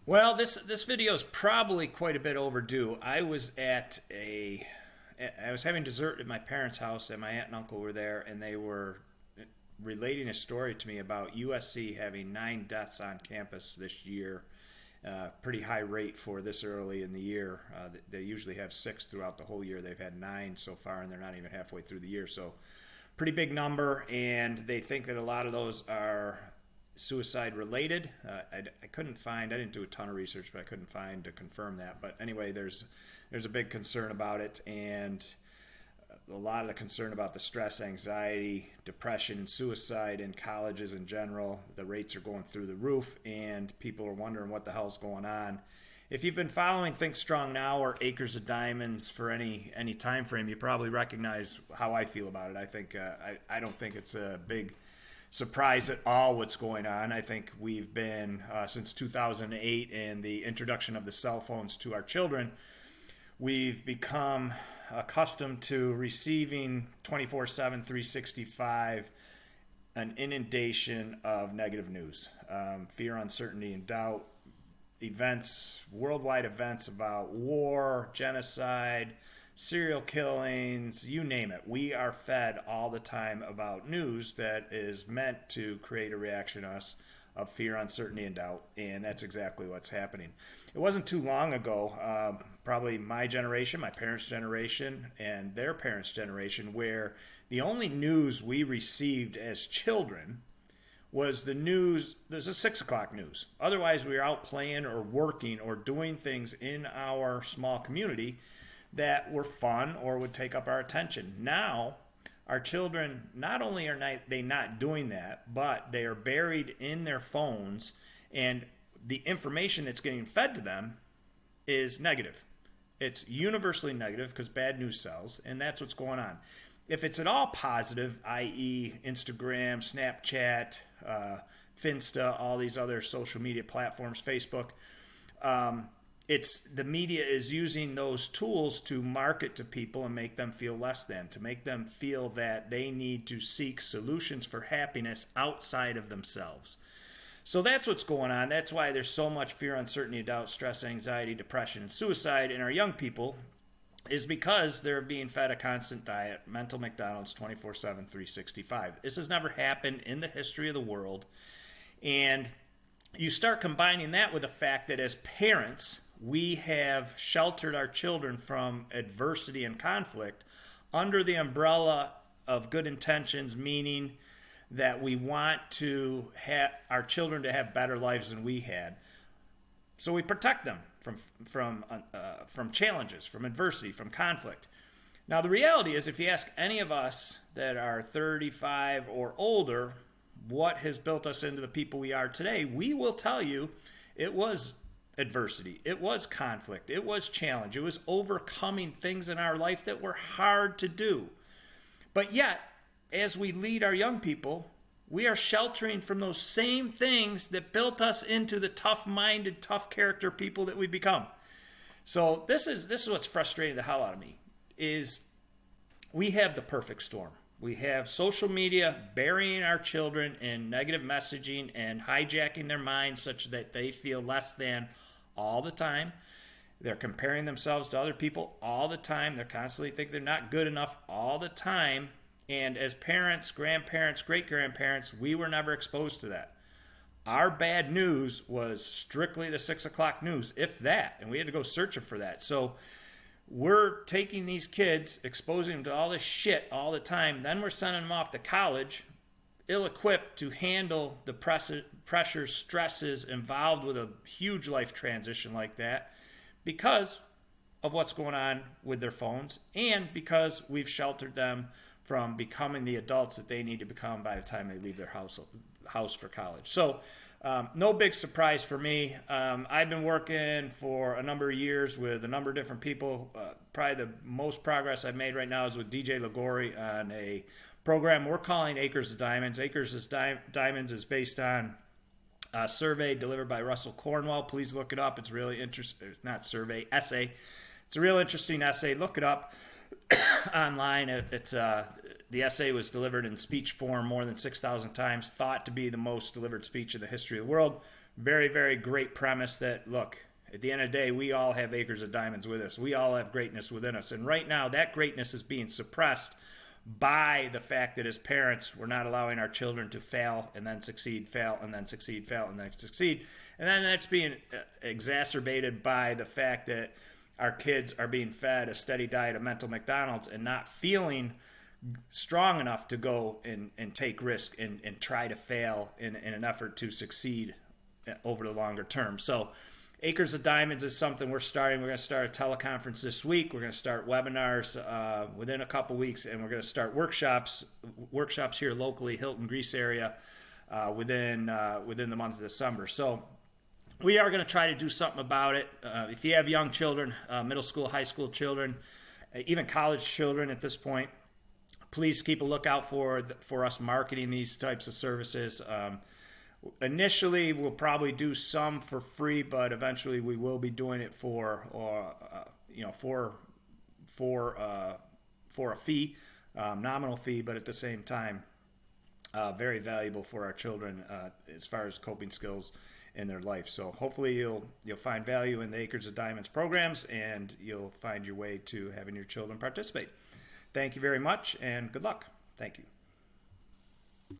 Well, this video is probably quite a bit overdue. I was having dessert at my parents' house, and my aunt and uncle were there, and they were relating a story to me about USC having 9 deaths on campus this year. Pretty high rate for this early in the year. They usually have 6 throughout the whole year. They've had 9 so far, and they're not even halfway through the year. So, pretty big number, and they think that a lot of those are suicide related. I couldn't find. I didn't do a ton of research, but I couldn't find to confirm that. But anyway, there's a big concern about it, and a lot of the concern about the stress, anxiety, depression, and suicide in colleges in general. The rates are going through the roof, and people are wondering what the hell's going on. If you've been following Thinkstrongnow or Acres of Diamonds for any time frame, you probably recognize how I feel about it. I think I don't think it's a big surprise at all what's going on. I think we've been since 2008 and the introduction of the cell phones to our children, we've become accustomed to receiving 24/7, 365 an inundation of negative news, fear, uncertainty, and doubt, events, worldwide events about war, genocide, serial killings, you name it. We are fed all the time about news that is meant to create a reaction to us of fear, uncertainty, and doubt, and that's exactly what's happening. It wasn't too long ago, probably my generation, my parents' generation, and their parents' generation, where the only news we received as children was the news. There's a 6 o'clock news. Otherwise, we were out playing or working or doing things in our small community that were fun or would take up our attention. Now, our children, not only are they not doing that, but they are buried in their phones, and the information that's getting fed to them is negative. It's universally negative because bad news sells, and that's what's going on. If it's at all positive, i.e., Instagram, Snapchat, Finsta, all these other social media platforms, Facebook, it's the media is using those tools to market to people and make them feel less than, to make them feel that they need to seek solutions for happiness outside of themselves. So that's what's going on. That's why there's so much fear, uncertainty, doubt, stress, anxiety, depression, and suicide in our young people, is because they're being fed a constant diet, mental McDonald's 24/7, 365. This has never happened in the history of the world. And you start combining that with the fact that as parents, we have sheltered our children from adversity and conflict under the umbrella of good intentions, meaning that we want to have our children to have better lives than we had. So we protect them from challenges, from adversity, from conflict. Now the reality is, if you ask any of us that are 35 or older, what has built us into the people we are today, we will tell you it was adversity, it was conflict, it was challenge, it was overcoming things in our life that were hard to do. But yet, as we lead our young people, we are sheltering from those same things that built us into the tough-minded, tough-character people that we've become. So this is what's frustrating the hell out of me, is we have the perfect storm. We have social media burying our children in negative messaging and hijacking their minds such that they feel less than all the time. They're comparing themselves to other people all the time. They're constantly thinking they're not good enough all the time. And as parents, grandparents, great-grandparents, we were never exposed to that. Our bad news was strictly the 6 o'clock news, if that, and we had to go searching for that. So we're taking these kids, exposing them to all this shit all the time, then we're sending them off to college, ill-equipped to handle the pressures, stresses involved with a huge life transition like that, because of what's going on with their phones, and because we've sheltered them from becoming the adults that they need to become by the time they leave their house for college. So no big surprise for me. I've been working for a number of years with a number of different people. Probably the most progress I've made right now is with DJ Lagori on a program we're calling Acres of Diamonds. Acres of Diamonds is based on a survey delivered by Russell Cornwell. Please look it up. It's really interesting. It's not survey, essay. It's a real interesting essay. Look it up online. The essay was delivered in speech form more than 6,000 times, thought to be the most delivered speech in the history of the world. very, very great premise that, look, at the end of the day, we all have acres of diamonds with us. We all have greatness within us. And right now, that greatness is being suppressed by the fact that as parents, we're not allowing our children to fail and then succeed, fail and then succeed, fail and then succeed. And then that's being exacerbated by the fact that our kids are being fed a steady diet of mental McDonald's and not feeling strong enough to go and take risk and try to fail in an effort to succeed over the longer term. So Acres of Diamonds is something we're starting. We're going to start a teleconference this week. We're going to start webinars within a couple weeks, and we're going to start workshops here locally, Hilton, Greece area, within the month of December. So we are going to try to do something about it. If you have young children, middle school, high school children, even college children at this point, please keep a lookout for us marketing these types of services. Initially, we'll probably do some for free, but eventually we will be doing it for a fee, nominal fee, but at the same time, very valuable for our children as far as coping skills in their life. So hopefully you'll find value in the Acres of Diamonds programs, and you'll find your way to having your children participate. Thank you very much, and good luck. Thank you.